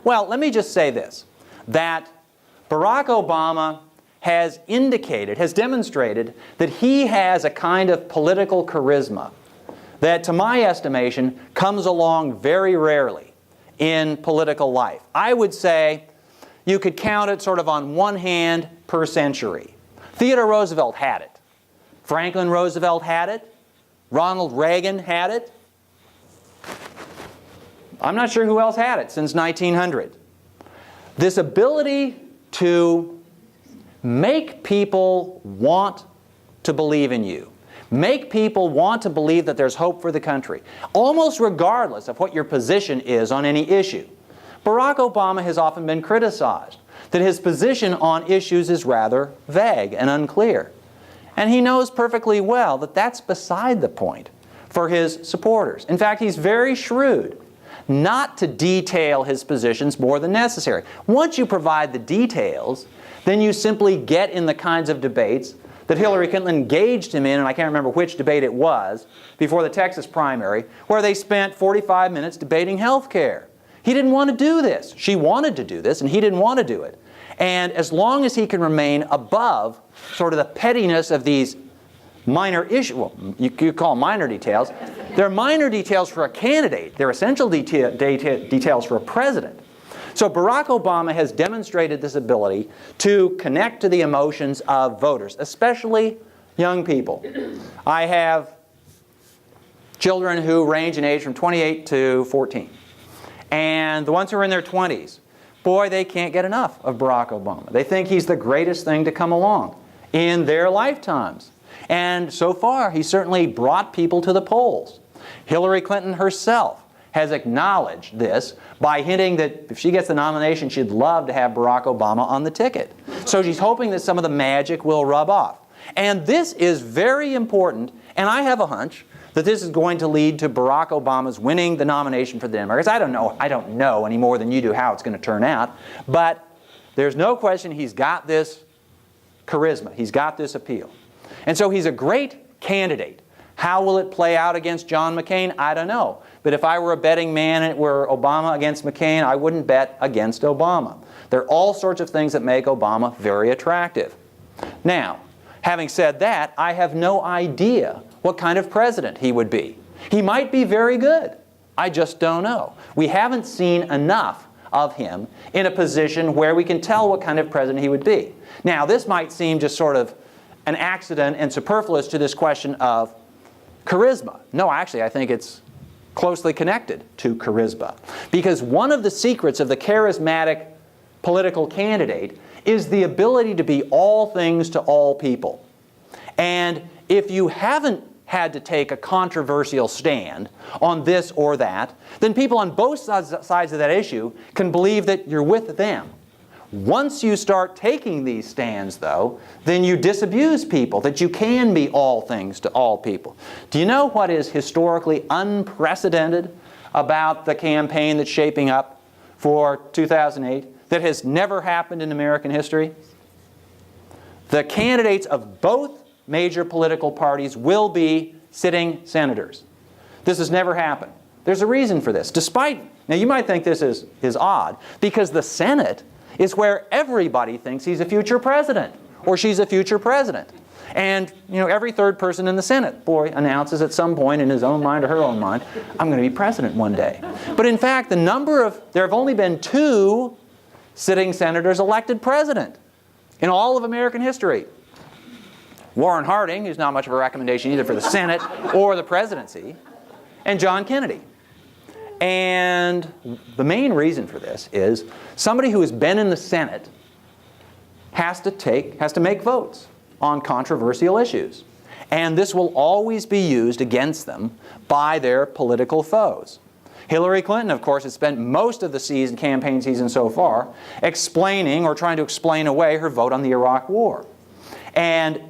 Well, let me just say this, that Barack Obama has demonstrated that he has a kind of political charisma that, to my estimation, comes along very rarely in political life. I would say you could count it sort of on one hand per century. Theodore Roosevelt had it. Franklin Roosevelt had it. Ronald Reagan had it. I'm not sure who else had it since 1900. This ability to make people want to believe in you, make people want to believe that there's hope for the country, almost regardless of what your position is on any issue. Barack Obama has often been criticized that his position on issues is rather vague and unclear. And he knows perfectly well that that's beside the point for his supporters. In fact, he's very shrewd not to detail his positions more than necessary. Once you provide the details, then you simply get in the kinds of debates that Hillary Clinton engaged him in, and I can't remember which debate it was, before the Texas primary, where they spent 45 minutes debating health care. He didn't want to do this. She wanted to do this, and he didn't want to do it. And as long as he can remain above sort of the pettiness of these minor issues, well, you call them minor details, they're minor details for a candidate. They're essential details for a president. So Barack Obama has demonstrated this ability to connect to the emotions of voters, especially young people. I have children who range in age from 28 to 14. And the ones who are in their 20s, boy, they can't get enough of Barack Obama. They think he's the greatest thing to come along in their lifetimes. And so far, he's certainly brought people to the polls. Hillary Clinton herself has acknowledged this by hinting that if she gets the nomination, she'd love to have Barack Obama on the ticket. So she's hoping that some of the magic will rub off. And this is very important, and I have a hunch that this is going to lead to Barack Obama's winning the nomination for the Democrats. I don't know any more than you do how it's going to turn out, but there's no question he's got this charisma. He's got this appeal. And so he's a great candidate. How will it play out against John McCain? I don't know. But if I were a betting man and it were Obama against McCain, I wouldn't bet against Obama. There are all sorts of things that make Obama very attractive. Now, having said that, I have no idea what kind of president he would be. He might be very good. I just don't know. We haven't seen enough of him in a position where we can tell what kind of president he would be. Now, this might seem just sort of an accident and superfluous to this question of charisma. No, actually, I think it's closely connected to charisma. Because one of the secrets of the charismatic political candidate is the ability to be all things to all people. And if you haven't had to take a controversial stand on this or that, then people on both sides of that issue can believe that you're with them. Once you start taking these stands, though, then you disabuse people that you can be all things to all people. Do you know what is historically unprecedented about the campaign that's shaping up for 2008 that has never happened in American history? The candidates of both major political parties will be sitting senators. This has never happened. There's a reason for this. Now you might think this is odd, because the Senate is where everybody thinks he's a future president or she's a future president. And every third person in the Senate, announces at some point in his own mind or her own mind, I'm going to be president one day. But in fact, there have only been 2 sitting senators elected president in all of American history. Warren Harding, who's not much of a recommendation either for the Senate or the presidency, and John Kennedy. And the main reason for this is somebody who has been in the Senate has to make votes on controversial issues. And this will always be used against them by their political foes. Hillary Clinton, of course, has spent most of the campaign season so far explaining or trying to explain away her vote on the Iraq War. And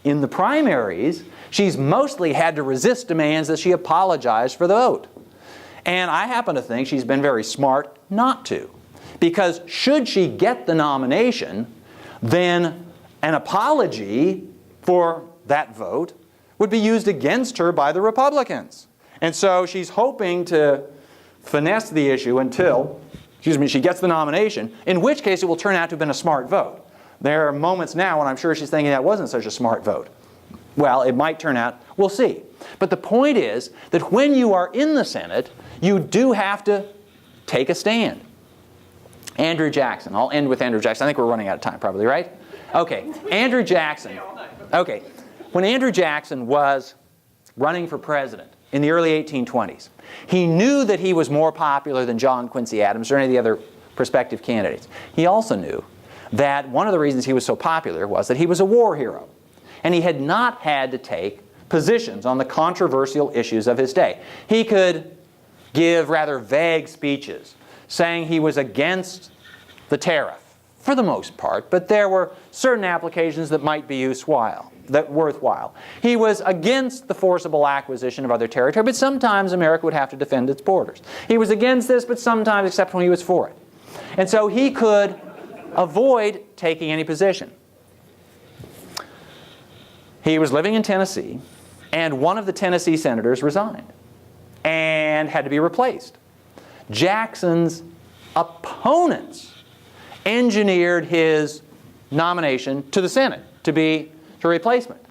in the primaries, she's mostly had to resist demands that she apologize for the vote. And I happen to think she's been very smart not to. Because should she get the nomination, then an apology for that vote would be used against her by the Republicans. And so she's hoping to finesse the issue until she gets the nomination, in which case it will turn out to have been a smart vote. There are moments now when I'm sure she's thinking that wasn't such a smart vote. Well, it might turn out, we'll see. But the point is that when you are in the Senate, you do have to take a stand. Andrew Jackson. I'll end with Andrew Jackson. I think we're running out of time probably, right? Okay, Andrew Jackson. Okay, when Andrew Jackson was running for president in the early 1820s, he knew that he was more popular than John Quincy Adams or any of the other prospective candidates. He also knew that one of the reasons he was so popular was that he was a war hero. And he had not had to take positions on the controversial issues of his day. He could give rather vague speeches saying he was against the tariff, for the most part, but there were certain applications that might be worthwhile. He was against the forcible acquisition of other territory, but sometimes America would have to defend its borders. He was against this, but sometimes except when he was for it. And so he could avoid taking any position. He was living in Tennessee, and one of the Tennessee senators resigned and had to be replaced. Jackson's opponents engineered his nomination to the Senate to be a replacement,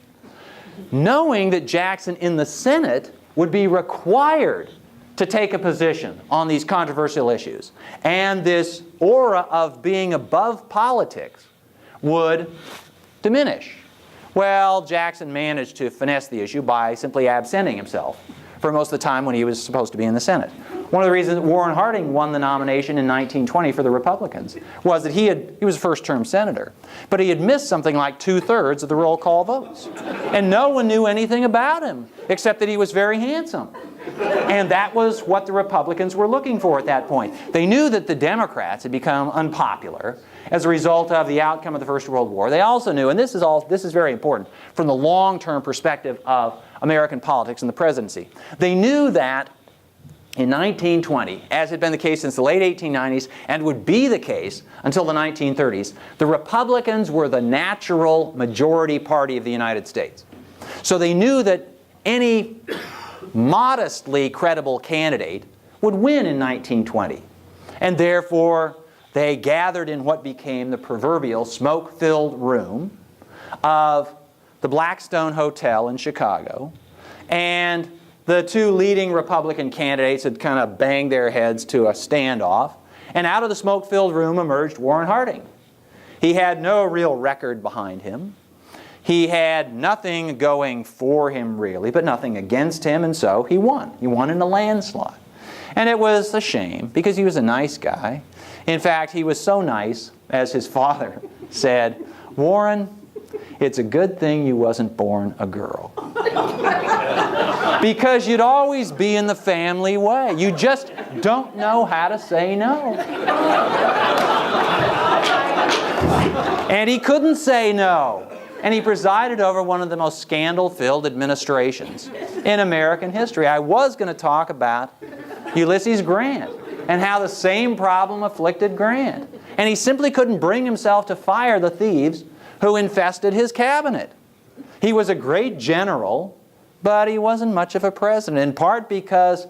knowing that Jackson in the Senate would be required to take a position on these controversial issues. And this aura of being above politics would diminish. Well, Jackson managed to finesse the issue by simply absenting himself for most of the time when he was supposed to be in the Senate. One of the reasons that Warren Harding won the nomination in 1920 for the Republicans was that he was a first-term senator, but he had missed something like 2/3 of the roll call votes. And no one knew anything about him, except that he was very handsome. And that was what the Republicans were looking for at that point. They knew that the Democrats had become unpopular as a result of the outcome of the First World War. They also knew, and this is very important from the long-term perspective of American politics and the presidency, they knew that in 1920, as had been the case since the late 1890s and would be the case until the 1930s, the Republicans were the natural majority party of the United States. So they knew that any modestly credible candidate would win in 1920. And therefore, they gathered in what became the proverbial smoke-filled room of the Blackstone Hotel in Chicago. And the two leading Republican candidates had kind of banged their heads to a standoff. And out of the smoke-filled room emerged Warren Harding. He had no real record behind him. He had nothing going for him, really, but nothing against him, and so he won. He won in a landslide. And it was a shame, because he was a nice guy. In fact, he was so nice, as his father said, "Warren, it's a good thing you wasn't born a girl." Because you'd always be in the family way. You just don't know how to say no. And he couldn't say no. And he presided over one of the most scandal-filled administrations in American history. I was going to talk about Ulysses Grant and how the same problem afflicted Grant. And he simply couldn't bring himself to fire the thieves who infested his cabinet. He was a great general, but he wasn't much of a president, in part because,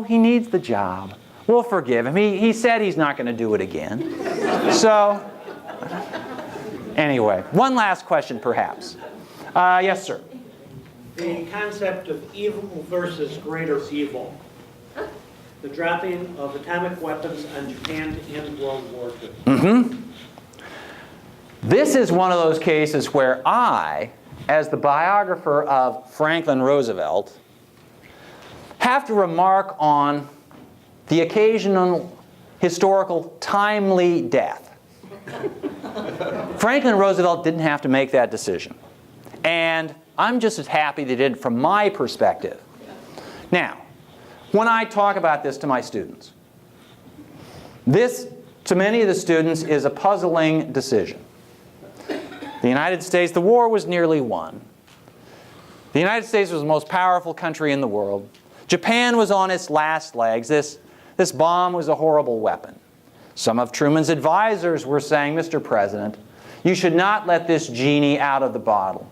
he needs the job. We'll forgive him. He said he's not going to do it again. So, anyway, one last question, perhaps. Yes, sir. The concept of evil versus greater evil. The dropping of atomic weapons on Japan to end World War II. Mm-hmm. This is one of those cases where I, as the biographer of Franklin Roosevelt, have to remark on the occasional historical timely death. Franklin Roosevelt didn't have to make that decision. And I'm just as happy they did from my perspective. Now, when I talk about this to my students, this, to many of the students, is a puzzling decision. The United States, the war was nearly won. The United States was the most powerful country in the world. Japan was on its last legs. This bomb was a horrible weapon. Some of Truman's advisors were saying, "Mr. President, you should not let this genie out of the bottle.